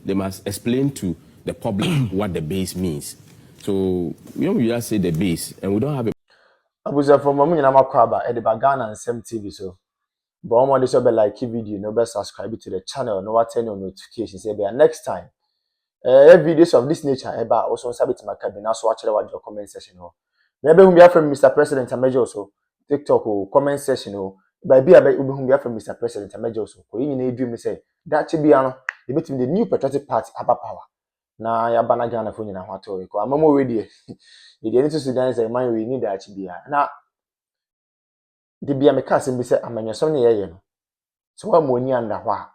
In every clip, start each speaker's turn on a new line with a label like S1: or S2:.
S1: they must explain to the public what the base means. So we just say the base, and we don't have a.
S2: Abuja from Mamu Nyama Kwaba at the Bagana and Sem TV. So, but I'm on this like video, no best subscribe to the channel, no turn on notifications. Next time, videos of this nature, also submit to my cabinet. So watch your comment section. Maybe we from Mr. President and Major also TikTok or comment section. But be about we from Mr. President and Major also. You need dream say that should be the new patriotic party about power. Na ya bana Ghana for nyina ho ato ko amamo we die e dey into Sudan say man we need that bia na de bia me ka sem bi say amanyasom ne yeye no so wa mo ni anda ho a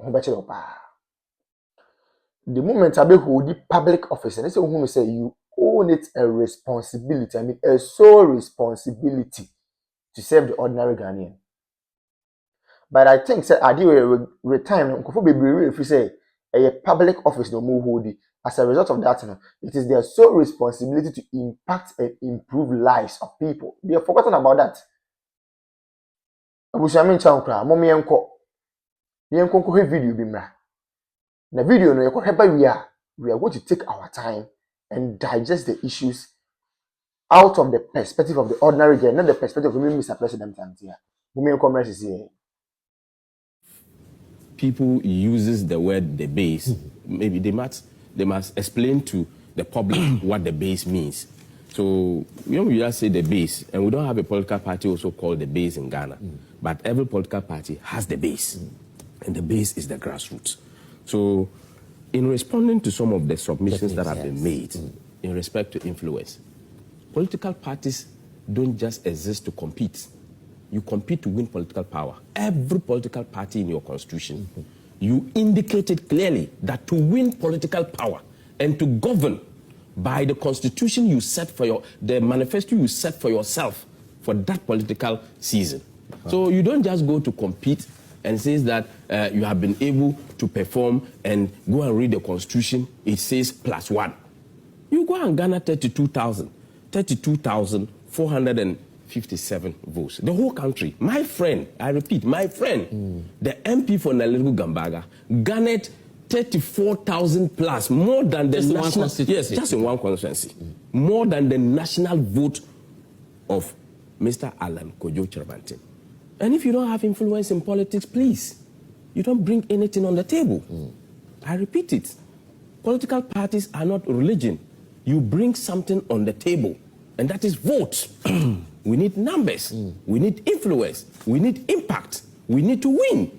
S2: ho be chiro pa the moment abe hold the public office and say who say you own it a responsibility, I mean a sole responsibility to serve the ordinary Ghanaian. But I think say Adigya retirement nkofo bebree if you say a public office no more hold it. As a result of that, it is their sole responsibility to impact and improve lives of people. They have forgotten about that. Abushamin chankra, mommy enko. The enko video bimra. The video no we are going to take our time and digest the issues out of the perspective of the ordinary guy, not the perspective of Mr. President. Mommy enko is here.
S1: People uses the word the base. Maybe they must explain to the public what the base means. So we just say the base, and we don't have a political party also called the base in Ghana. But every political party has the base, and the base is the grassroots. So in responding to some of the submissions that have been made in respect to influence, political parties don't just exist to compete. You compete to win political power. Every political party in your constitution, you indicated clearly that to win political power and to govern by the constitution you set for the manifesto you set for yourself for that political season. So you don't just go to compete and says that you have been able to perform and go and read the constitution, it says +1. You go and garner 32,457 votes. The whole country. My friend, I repeat, my friend, the MP for Nalerigu Gambaga garnered 34,000 plus, more than the national, yes, just in one constituency, more than the national vote of Mr. Alan Kojo Chervantin. And if you don't have influence in politics, please, you don't bring anything on the table. I repeat it. Political parties are not religion. You bring something on the table, and that is vote. We need numbers. We need influence. We need impact. We need to win.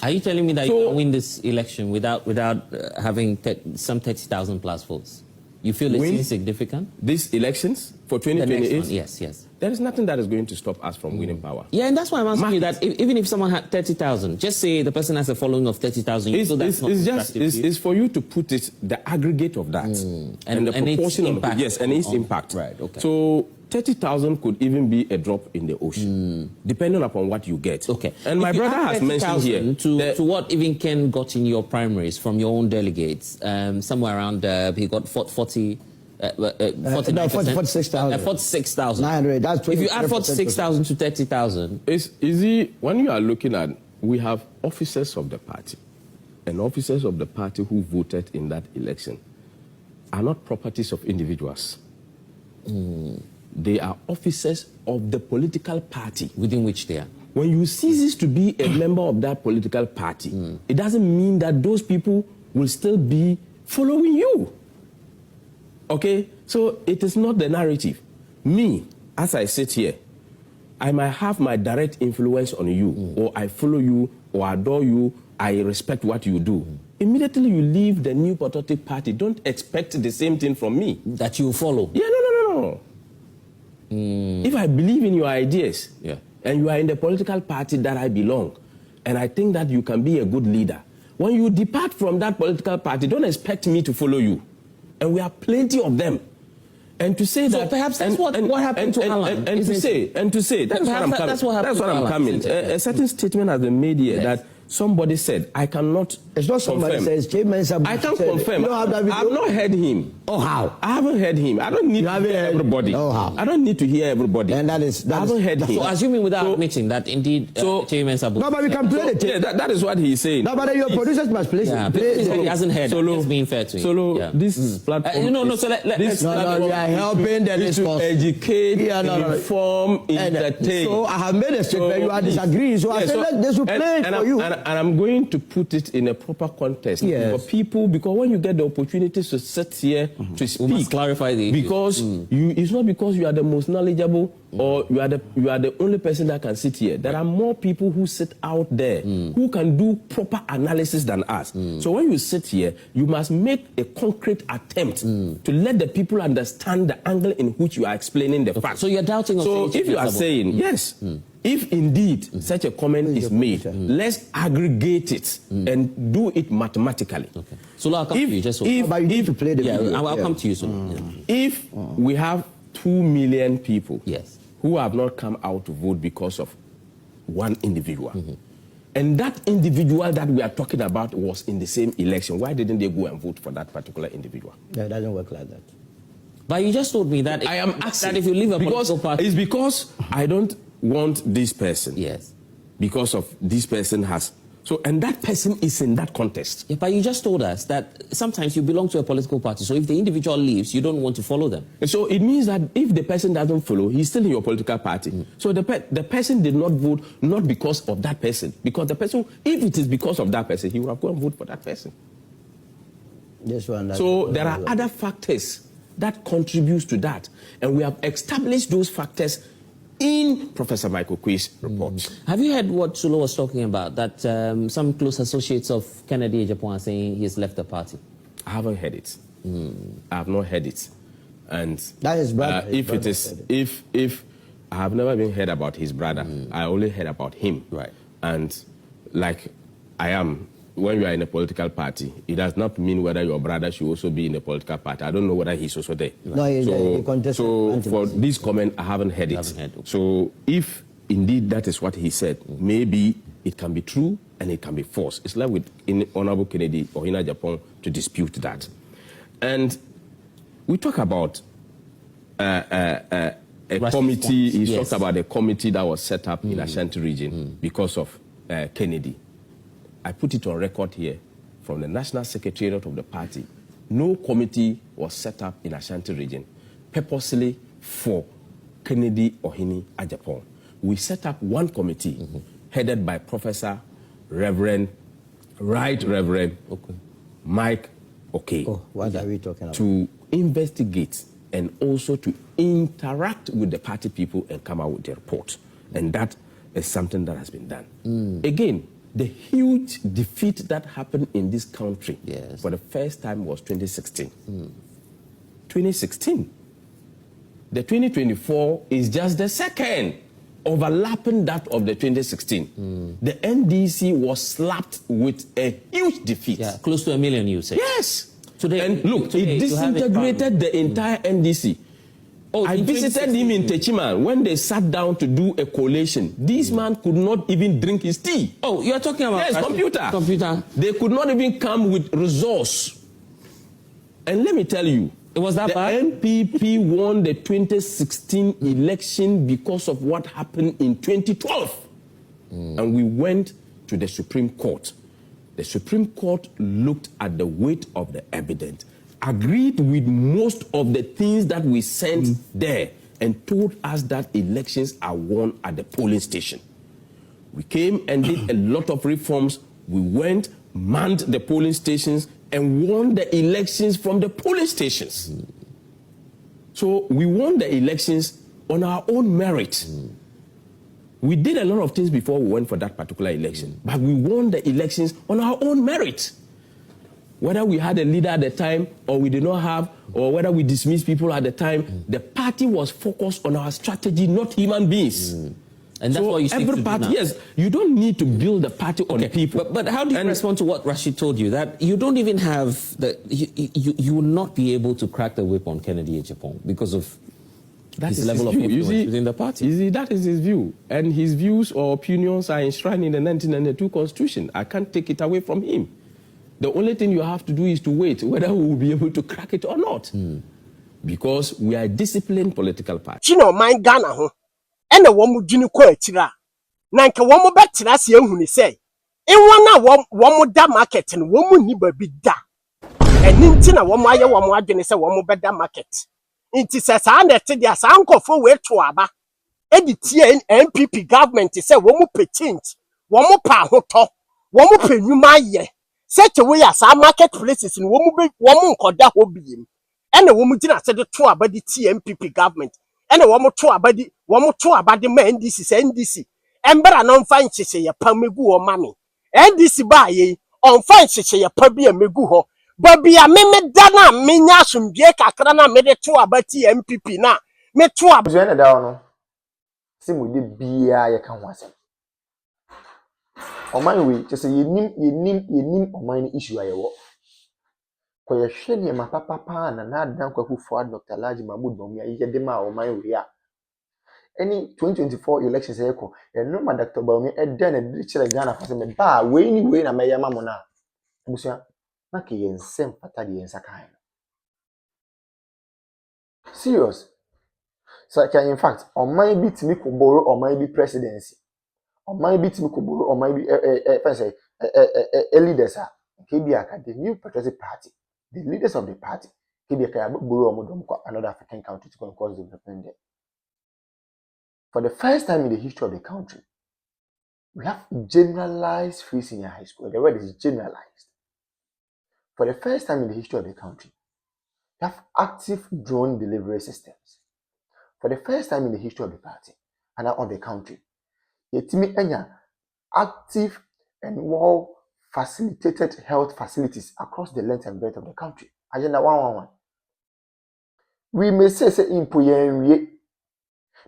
S3: Are you telling me that you can win this election without having some 30,000 plus votes? You feel it's insignificant?
S1: These elections for 2028?
S3: Yes.
S1: There is nothing that is going to stop us from winning power.
S3: Yeah, and that's why I'm asking you that even if someone had 30,000, just say the person has a following of 30,000,
S1: it's for you to put it, the aggregate of that. And the proportion of impact. Yes, and its impact.
S3: Right, okay.
S1: So 30,000 could even be a drop in the ocean, depending upon what you get.
S3: Okay.
S1: And my brother has mentioned here
S3: to what even Ken got in your primaries from your own delegates, somewhere around he got 46,000.
S4: 46,000. That's
S3: if you add 46,000 to 30,000,
S1: it's easy. When you are looking at, we have officers of the party, and officers of the party who voted in that election are not properties of individuals. They are officers of the political party
S3: within which they are.
S1: When you cease to be a member of that political party, it doesn't mean that those people will still be following you. Okay? So it is not the narrative. Me, as I sit here, I might have my direct influence on you, or I follow you, or adore you, I respect what you do. Immediately you leave the New Patriotic Party, don't expect the same thing from me.
S3: That you follow?
S1: Yeah, no. If I believe in your ideas, and you are in the political party that I belong, and I think that you can be a good leader, when you depart from that political party, don't expect me to follow you. And we have plenty of them. And to say that,
S3: perhaps that's what happened to Alan.
S1: And to say, that's what I'm coming. A certain statement has been made here that somebody said, I cannot.
S4: It's not somebody
S1: confirm.
S4: says, Chairman,
S1: I can't confirm. I've not heard him.
S4: Oh, how?
S1: I haven't heard him. I don't need to hear everybody.
S4: Oh, how?
S1: I don't need to hear everybody.
S4: And
S1: I haven't heard him.
S3: So, assuming without admitting that indeed Chairman Sabu.
S4: No, but we can play the tape.
S1: Yeah, that is what he's saying.
S4: No, but your producers must play it.
S3: He hasn't heard. It's being fair to him.
S1: Solo, this platform.
S4: We are helping the discourse.
S1: Educate, inform, entertain.
S4: So I have made a statement. You are disagreeing. So I said they should play for you.
S1: And I'm going to put it in a proper context for people, because when you get the opportunity to sit here to speak,
S3: we must clarify the
S1: because it's not because you are the most knowledgeable or you are the only person that can sit here. There are more people who sit out there who can do proper analysis than us. So when you sit here, you must make a concrete attempt to let the people understand the angle in which you are explaining the facts.
S3: So you're doubting.
S1: So if you are saying yes, if indeed such a comment is made, let's aggregate it and do it mathematically.
S3: Okay. So I'll come to you. Just
S4: to play the video.
S3: I'll come to you soon.
S1: If we have 2 million people who have not come out to vote because of one individual, and that individual that we are talking about was in the same election, why didn't they go and vote for that particular individual?
S4: Yeah, it doesn't work like that.
S3: But you just told me that
S1: I am asking
S3: that if you leave a political party,
S1: it's because I don't want this person.
S3: Yes.
S1: Because of this person has. So, and that person is in that contest.
S3: Yeah, but you just told us that sometimes you belong to a political party. So if the individual leaves, you don't want to follow them.
S1: And so it means that if the person doesn't follow, he's still in your political party. So the person did not vote not because of that person. Because the person, if it is because of that person, he would have gone and vote for that person. So there are other factors that contributes to that. And we have established those factors in Professor Michael Quay's report.
S3: Have you heard what Sulo was talking about, that some close associates of Kennedy Japan are saying he's left the party?
S1: I haven't heard it. I have not heard it. And
S4: that is
S1: if I have never been heard about his brother, I only heard about him.
S3: Right.
S1: And like I am, when you are in a political party, it does not mean whether your brother should also be in a political party. I don't know whether he's also there.
S4: No,
S1: so for this comment, I haven't heard it. So if indeed that is what he said, maybe it can be true and it can be false. It's left with Honorable Kennedy or Hina Japan to dispute that. And we talk about a committee. He talked about a committee that was set up in Ashanti region because of Kennedy. I put it on record here from the National Secretariat of the party. No committee was set up in Ashanti region purposely for Kennedy Ohini Ajapong. We set up one committee headed by Professor Reverend Mike Okay.
S4: Oh, what are we talking about?
S1: To investigate and also to interact with the party people and come out with the report. And that is something that has been done. Again, the huge defeat that happened in this country for the first time was 2016. 2016. The 2024 is just the second, overlapping that of the 2016. The NDC was slapped with a huge defeat.
S3: Yeah, close to 1 million, you say.
S1: Yes. And look, it disintegrated the entire NDC. I visited him in Techiman when they sat down to do a collation. This man could not even drink his tea.
S3: Oh, you are talking about...
S1: Yes, computer. They could not even come with resource. And let me tell you,
S3: it was that bad?
S1: NPP won the 2016 election because of what happened in 2012. And we went to the Supreme Court. The Supreme Court looked at the weight of the evidence, agreed with most of the things that we sent there, and told us that elections are won at the polling station. We came and did a lot of reforms. We went, manned the polling stations, and won the elections from the polling stations. So we won the elections on our own merit. We did a lot of things before we went for that particular election, but we won the elections on our own merit. Whether we had a leader at the time or we did not have, or whether we dismissed people at the time, the party was focused on our strategy, not human beings.
S3: And that's what you stick to
S1: party,
S3: now.
S1: yes, you don't need to build the party on people.
S3: But how do you respond to what Rashid told you, that you don't even have, you will not be able to crack the whip on Kennedy Japan because of his level of influence within the party.
S1: You see, that is his view. And his views or opinions are enshrined in the 1992 Constitution. I can't take it away from him. The only thing you have to do is to wait whether we will be able to crack it or not. Because we are a disciplined political party.
S5: Chino mind Ghana ho. And a woman jini ko etira. Nanka woman betina si ehuni say. Ewana woman da market and woman ni baby da. And nintina woman aye woman adwene say woman beda market. Inti se sa na te dia sa ankofo we to aba. Edi tie Npp government say woman pe change. Woman pa hoto. Woman pe nwuma ye. Such a way as our marketplaces in woman nkoda ho biem. And a woman did not say the two about the TMPP government. And a woman two about the man NDC. And but I don't find she say a pamegu or mammy. NDC by ye on fine she say a pubby and megu ho. But be a meme dana minya sum bieka krana made two about TMPP na. Me two about
S2: Joanna down. Sim with the beer you can once. On my way, just say you nim on my issue I walk. Kwa yesheni ma papa na dan kwa kufu Dr. Laji Mahmoud Bawumia yedema o man we ya any 2024 elections eko no ma Dr. Bawumia eden e di chere Ghana for me ba we ni we na meya mamo na busia na ke yensem pata di yensa kan serious so can in fact on my bit me ko borrow on my be presidency on my bit me ko borrow on my be leaders KBA the new patriotic party. The leaders of the party, another African country to go and cause development there. For the first time in the history of the country, we have generalized free senior high school. The word is generalized. For the first time in the history of the country, we have active drone delivery systems. For the first time in the history of the party and of the country, active and well facilitated health facilities across the length and breadth of the country. Agenda 111. We may say impoyen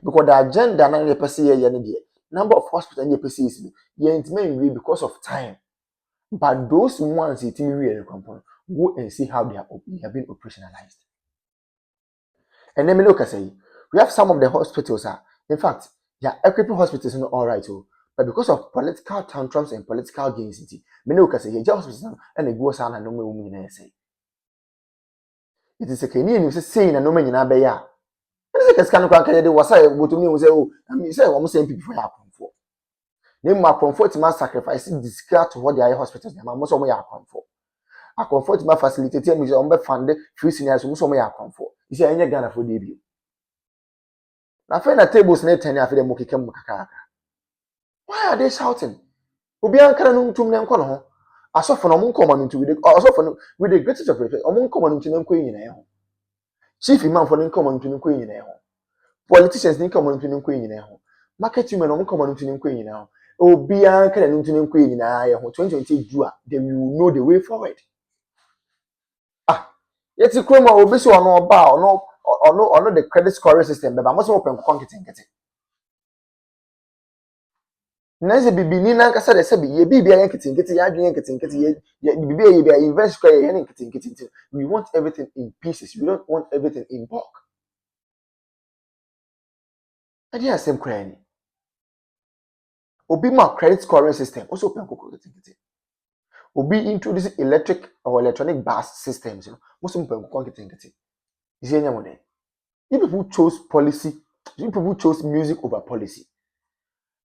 S2: because the agenda na the person here number of hospitals and PCs ye because of time. But those ones it really go and see how they have been operationalized. And then me look say we have some of the hospitals in fact, yeah, equipping hospitals not all right too. But because of political tantrums and political gains, many can say, "Just hospital and a go sana no me say." It is a Kenyan who say na no me na be ya. This is kind of can do was I go to me and say, "Oh, I mean, say almost same people for for." Name my comfort ma sacrifice discard to what the hospitals na most of me ya for. A comfort ma facilitate me on be fund free seniors most of me ya for. You say any Ghana for debut. Na fe na tables na 10 afi dem mokeke mukaka. Why are they shouting? Obi ankara no ntum ne nko no ho. Asofo no mo nkoma no ntu asofo no with the greatest of respect. Omo nkoma no ntu ne nko nyina ho. Chief imam for ne nkoma no ntu ne nko nyina ho. Politicians ne nkoma no ntu ne nko nyina ho. Market women no nkoma no ntu ne nko nyina ho. Obi ankara no ntu ne nko nyina ho. 2020 Jua, then we will know the way forward. Yeti kroma obi so ono oba ono the credit scoring system be ba mo so open nkete. Nanze bibini na nkasa de sebi ye bibia yanketenkete ya adwen yanketenkete ye bibia ye bia invest kwa ye yanketenkete. We want everything in pieces. We don't want everything in bulk. Adi asem kwa ni. Obi ma credit scoring system also open nkete. Obi introduce electric or electronic bus systems, most open nkete. Is enya mo de. You people chose policy, you people chose music over policy.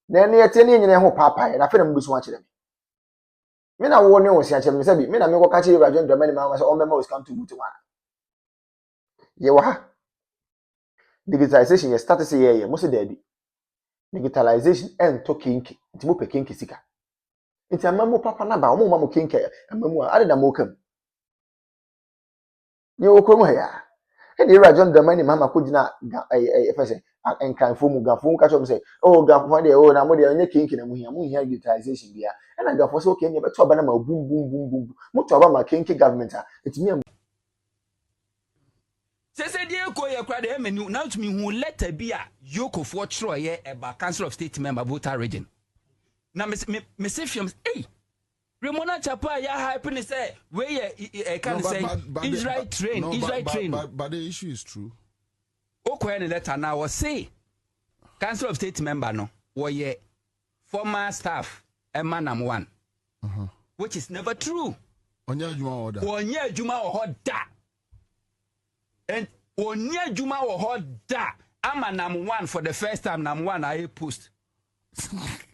S2: Na ne yete ne nyina ho papa na fe na mbusu wa kire me na wo ne wo sia kire me sabi me na me ko ka kire Agya K00 ma so on be ma us come to mutu wa ye wa ha digitalization ye start say ye mo se dabi digitalization en to kinki nti mo pe kinki sika nti amamu papa na ba o mo ma mo kinki amamu a ade da mo kam ye wo ko mo ya e de Agya K00 ma ko gina efese enkanfo mu gafo ka chom say oh gafo de oh na mo de onye kinki na mu hia digitalization bia e na gafo so okay nye beto aba na ma boom mo to aba ma kinki government a etimi
S6: Sese die ko ye kra de menu now to me hu letter bi a yokofo chro ye eba council of state member voter region na me se fiam eh Remona Chapa ya hype ni say we ye can say Israel train
S7: but the issue is true.
S6: okwe letter now was say Council of State member no ye former staff Emma Nam 1 which is never true.
S7: Onya juma order and Onya juma order Amma
S6: Nam 1 for the first time Nam 1 I post.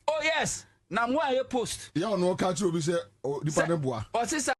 S6: Oh yes, Nam 1 I post.
S7: Yeah, no catch you be say